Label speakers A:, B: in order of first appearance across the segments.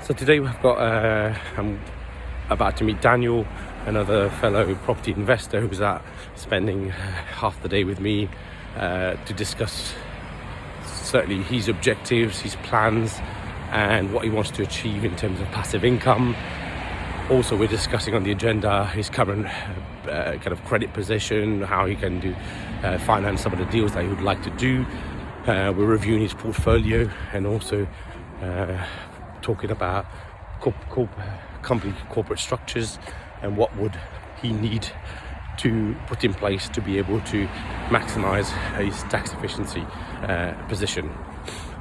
A: So today we've got, I'm about to meet Daniel, another fellow property investor who's spending half the day with me to discuss certainly his objectives, his plans, and what he wants to achieve in terms of passive income. Also, we're discussing on the agenda his current kind of credit position, how he can finance some of the deals that he would like to do. We're reviewing his portfolio and also talking about company corporate structures and what would he need to put in place to be able to maximize his tax efficiency position.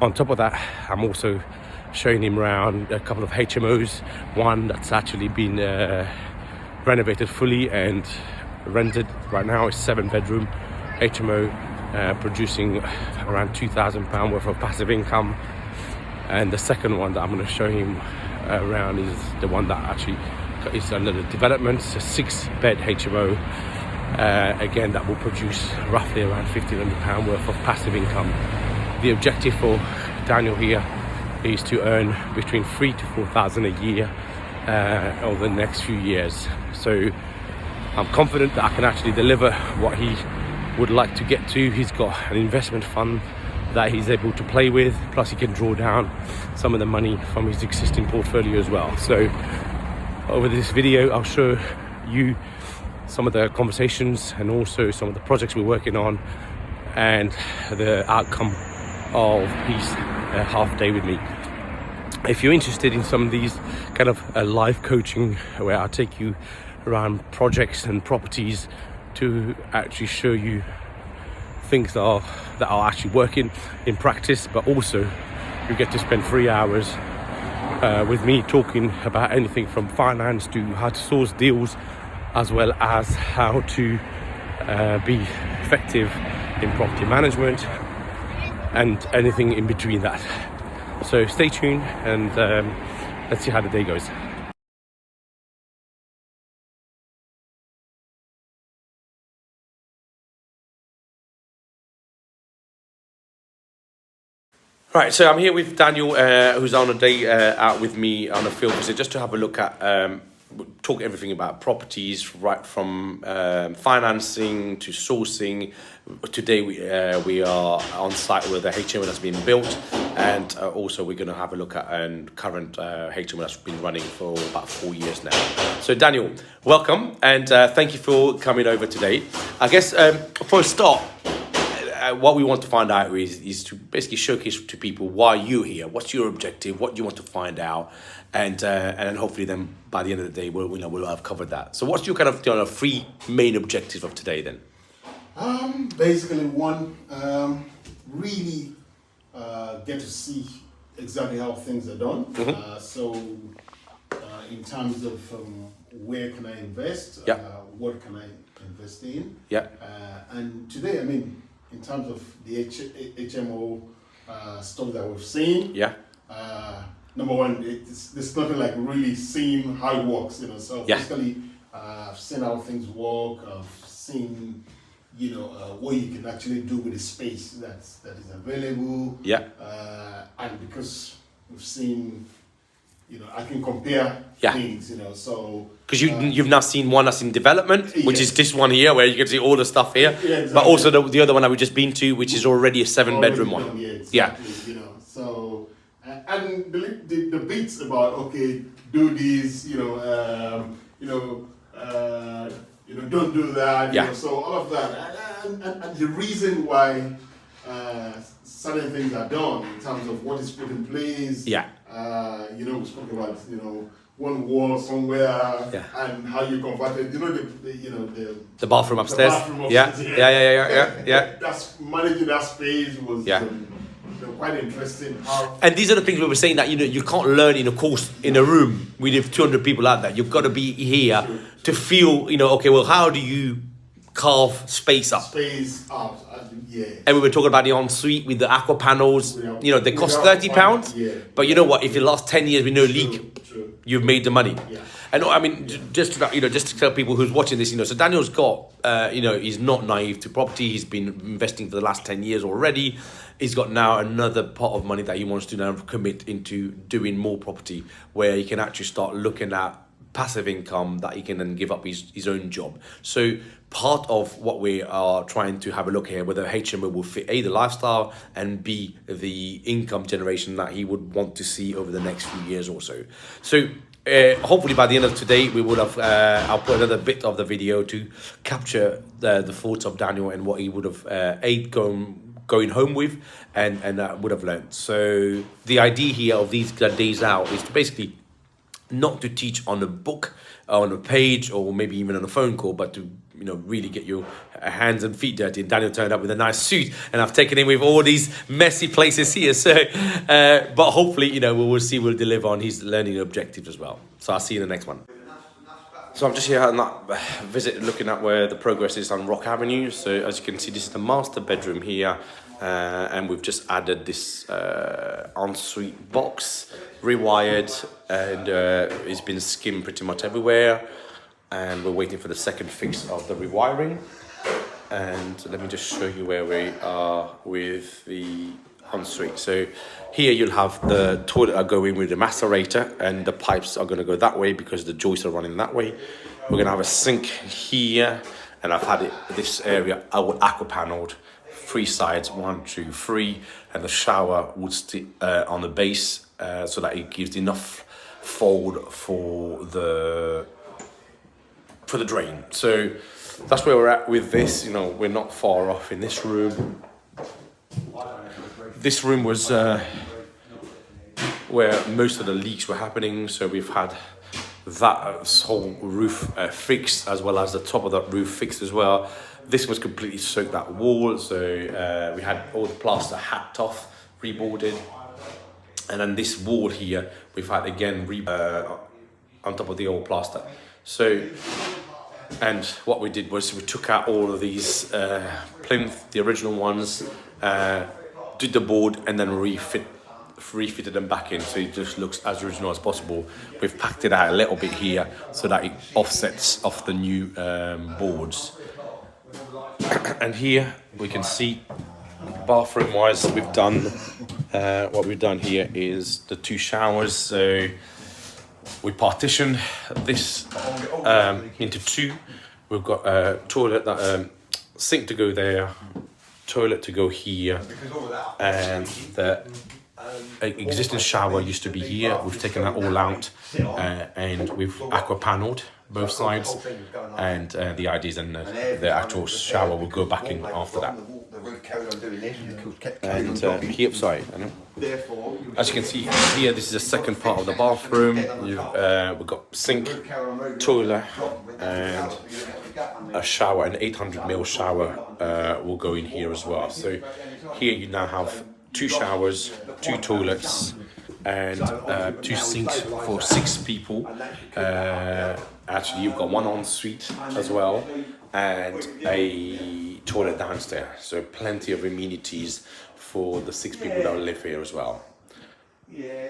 A: On top of that, I'm also showing him around a couple of HMOs, one that's actually been renovated fully and rented right now. It's 7-bedroom HMO producing around £2,000 worth of passive income. And the second one that I'm going to show him around is the one that actually is under the development. It's a 6-bed HMO. Again, that will produce roughly around £1,500 worth of passive income. The objective for Daniel here is to earn between $3,000 to $4,000 a year over the next few years. So I'm confident that I can actually deliver what he would like to get to. He's got an investment fund that he's able to play with, plus he can draw down some of the money from his existing portfolio as well. So over this video, I'll show you some of the conversations and also some of the projects we're working on and the outcome of his half day with me. If you're interested in some of these kind of live coaching where I take you around projects and properties to actually show you things that are actually working in practice, but also you get to spend 3 hours with me talking about anything from finance to how to source deals, as well as how to be effective in property management and anything in between that. So stay tuned and let's see how the day goes. Right, so I'm here with Daniel, who's on a day out with me on a field visit, just to have a look at, talk everything about properties, right from financing to sourcing. Today we are on site with a HMO that's been built, and also we're going to have a look at a current HMO that's been running for about 4 years now. So Daniel, welcome, and thank you for coming over today. I guess for a start, what we want to find out is to basically showcase to people why you're here, what's your objective, what you want to find out, and then hopefully then by the end of the day we'll have covered that. So what's your kind of 3 main objectives of today then?
B: Basically one, really get to see exactly how things are done.
A: Mm-hmm.
B: So in terms of where can I invest,
A: Yeah.
B: what can I invest in?
A: Yeah.
B: And today, I mean, in terms of the HMO stuff that we've seen,
A: Yeah.
B: Number one, there's nothing like really seeing how it works, So
A: Yeah.
B: basically, I've seen how things work. I've seen, what you can actually do with the space that is available.
A: Yeah.
B: And because we've seen, I can compare
A: Yeah.
B: things, So
A: Because you've now seen one that's in development, which
B: Yes.
A: is this one here, where you can see all the stuff here,
B: Yeah, exactly.
A: but also the other one that we've just been to, which is already a 7-bedroom one.
B: Yeah,
A: Yeah.
B: exactly, So, and the bits about, okay, do this, don't do that,
A: Yeah.
B: So all of that, and the reason why certain things are done in terms of what is put in place.
A: Yeah.
B: We spoke about, one wall somewhere,
A: Yeah.
B: and how you converted,
A: The bathroom upstairs. Yeah.
B: upstairs,
A: Yeah.
B: That's managing that space was
A: Yeah.
B: quite interesting. How
A: And these are the things we were saying that you can't learn in a course in a room with 200 people out there. You've got to be here to feel, okay, well, how do you carve space up?
B: space out, yeah.
A: And we were talking about the ensuite with the aqua panels. They cost
B: Without
A: £30.
B: yeah.
A: But you know what? If it lasts 10 years with no leak,
B: True.
A: you've made the money.
B: Yeah.
A: And I mean, just to tell people who's watching this, so Daniel's got, he's not naive to property. He's been investing for the last 10 years already. He's got now another pot of money that he wants to now commit into doing more property, where he can actually start looking at passive income that he can then give up his own job. So part of what we are trying to have a look here, whether HMO will fit A, the lifestyle, and B, the income generation that he would want to see over the next few years or so. So hopefully by the end of today, we would have, I'll put another bit of the video to capture the thoughts of Daniel and what he would have going home with and would have learned. So the idea here of these days out is to basically not to teach on a book, on a page, or maybe even on a phone call, but to really get your hands and feet dirty. And Daniel turned up with a nice suit, and I've taken him with all these messy places here. So, but hopefully, we'll deliver on his learning objectives as well. So I'll see you in the next one. So I'm just here on that visit, looking at where the progress is on Rock Avenue. So as you can see, this is the master bedroom here, and we've just added this ensuite box, rewired, and it's been skimmed pretty much everywhere. And we're waiting for the second fix of the rewiring. And let me just show you where we are with the ensuite. So here you'll have the toilet going with the macerator, and the pipes are going to go that way because the joists are running that way. We're going to have a sink here, and I've had this area aqua paneled, 3 sides, 1, 2, 3, and the shower would sit on the base so that it gives enough fold for the drain. So that's where we're at with this. We're not far off in this room. This room was where most of the leaks were happening, so we've had that whole roof fixed, as well as the top of that roof fixed as well. This was completely soaked, that wall, so we had all the plaster hacked off, reboarded, and then this wall here we've had again on top of the old plaster. So, and what we did was we took out all of these plinth, the original ones, did the board, and then refitted them back in, so it just looks as original as possible. We've packed it out a little bit here so that it offsets off the new boards. And here we can see, bathroom wise, we've done what we've done here is the 2 showers. So we partitioned this into 2. We've got a toilet, sink to go there, toilet to go here, and the existing shower used to be here. We've taken that all out, and we've aqua paneled both sides, and the idea is then the actual shower will go back in after that. And here, sorry, as you can see here, this is the second part of the bathroom. We've got sink, toilet, and a shower, an 800ml shower will go in here as well. So here you now have 2 showers, 2 toilets, and 2 sinks for 6 people. Actually, you've got 1 ensuite as well, and a toilet downstairs. So plenty of amenities for the 6 people that live here as well. Yeah,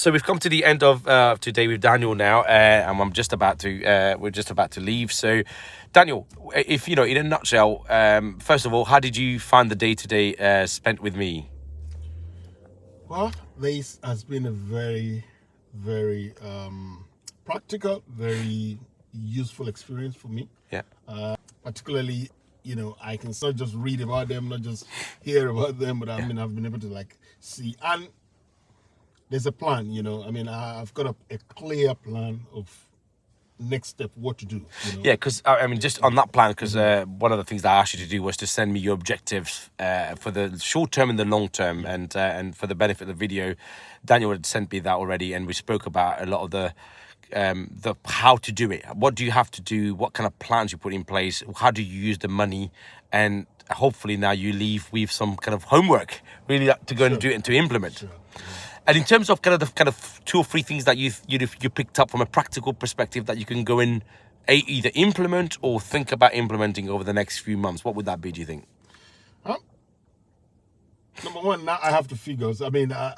A: So we've come to the end of today with Daniel now, and we're just about to leave. So, Daniel, if in a nutshell, first of all, how did you find the day today spent with me?
B: Well, this has been a very, very practical, very useful experience for me.
A: Yeah.
B: Particularly, I can not just read about them, not just hear about them, but I've been able to see, and there's a plan, I've got a clear plan of next step, what to do. You know?
A: Yeah, because I mean, just on that plan, because one of the things that I asked you to do was to send me your objectives for the short term and the long term, and for the benefit of the video, Daniel had sent me that already, and we spoke about a lot of the how to do it. What do you have to do? What kind of plans you put in place? How do you use the money? And hopefully now you leave with some kind of homework, really, to go and do it and to implement.
B: Sure.
A: And in terms of kind of 2 or 3 things that you picked up from a practical perspective that you can go in, either implement or think about implementing over the next few months, what would that be, do you think?
B: Number one, now I have the figures. I mean, I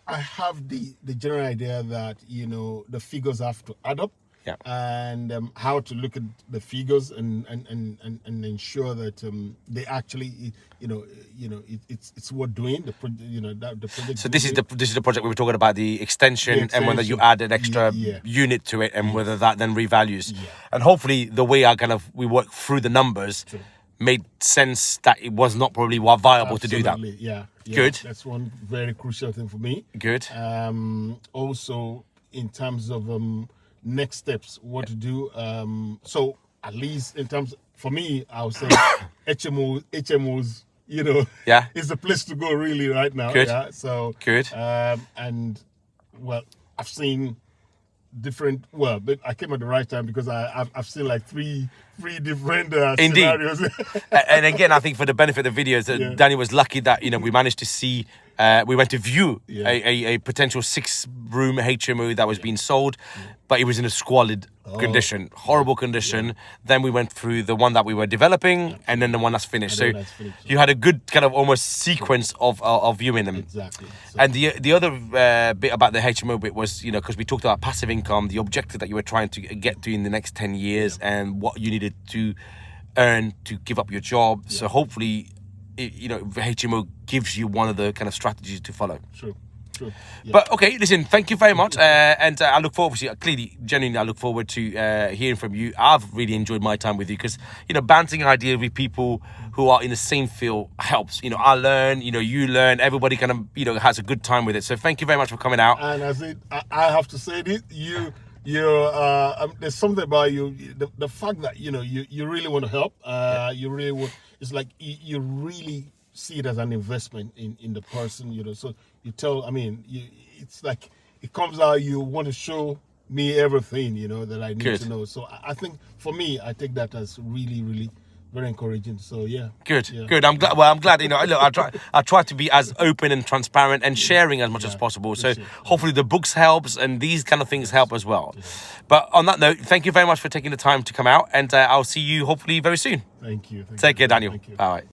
B: have the general idea that, you know, the figures have to add up.
A: Yeah.
B: And how to look at the figures and ensure that they actually, it's worth doing. The project.
A: So this is the project we were talking about, the extension, and whether you add an extra unit to it, and whether that then revalues.
B: Yeah.
A: And hopefully the way we work through the numbers made sense that it was not probably viable to do that.
B: Yeah.
A: Good.
B: That's one very crucial thing for me.
A: Good.
B: Also, in terms of next steps, what to do. So at least in terms, for me, I would say HMOs, you know, is the place to go really right now.
A: Good.
B: Yeah. So
A: good.
B: And well, I've seen different. Well, but I came at the right time because I've seen like three different scenarios.
A: And again, I think for the benefit of the videos, Danny was lucky that we managed to see. We went to view a potential 6-room HMO that was being sold, but it was in a squalid condition, horrible condition. Then we went through the one that we were developing, and then the one that's finished. So you had a good kind of almost sequence of viewing them.
B: Exactly. So,
A: and the other bit about the HMO bit was, because we talked about passive income, the objective that you were trying to get to in the next 10 years, and what you needed to earn to give up your job. So hopefully, the HMO gives you one of the kind of strategies to follow.
B: True. Yeah.
A: But okay, listen, thank you very much, and I look forward to, genuinely, I look forward to hearing from you. I've really enjoyed my time with you because bouncing ideas with people who are in the same field helps. I learn, you learn. Everybody kind of has a good time with it. So thank you very much for coming out.
B: And I have to say this, there's something about you, the fact that you really want to help. You really want. It's like you really see it as an investment in the person, so you tell, it's like it comes out, you want to show me everything, that I need to know. So I think for me, I take that as really, really very encouraging. So Good.
A: I'm glad. Well, I'm glad. Look, I try to be as open and transparent and sharing as much as possible. So hopefully the books helps and these kind of things help as well. But on that note, thank you very much for taking the time to come out, and I'll see you hopefully very soon.
B: Thank you.
A: Take care, Daniel.
B: Thank you.
A: All right.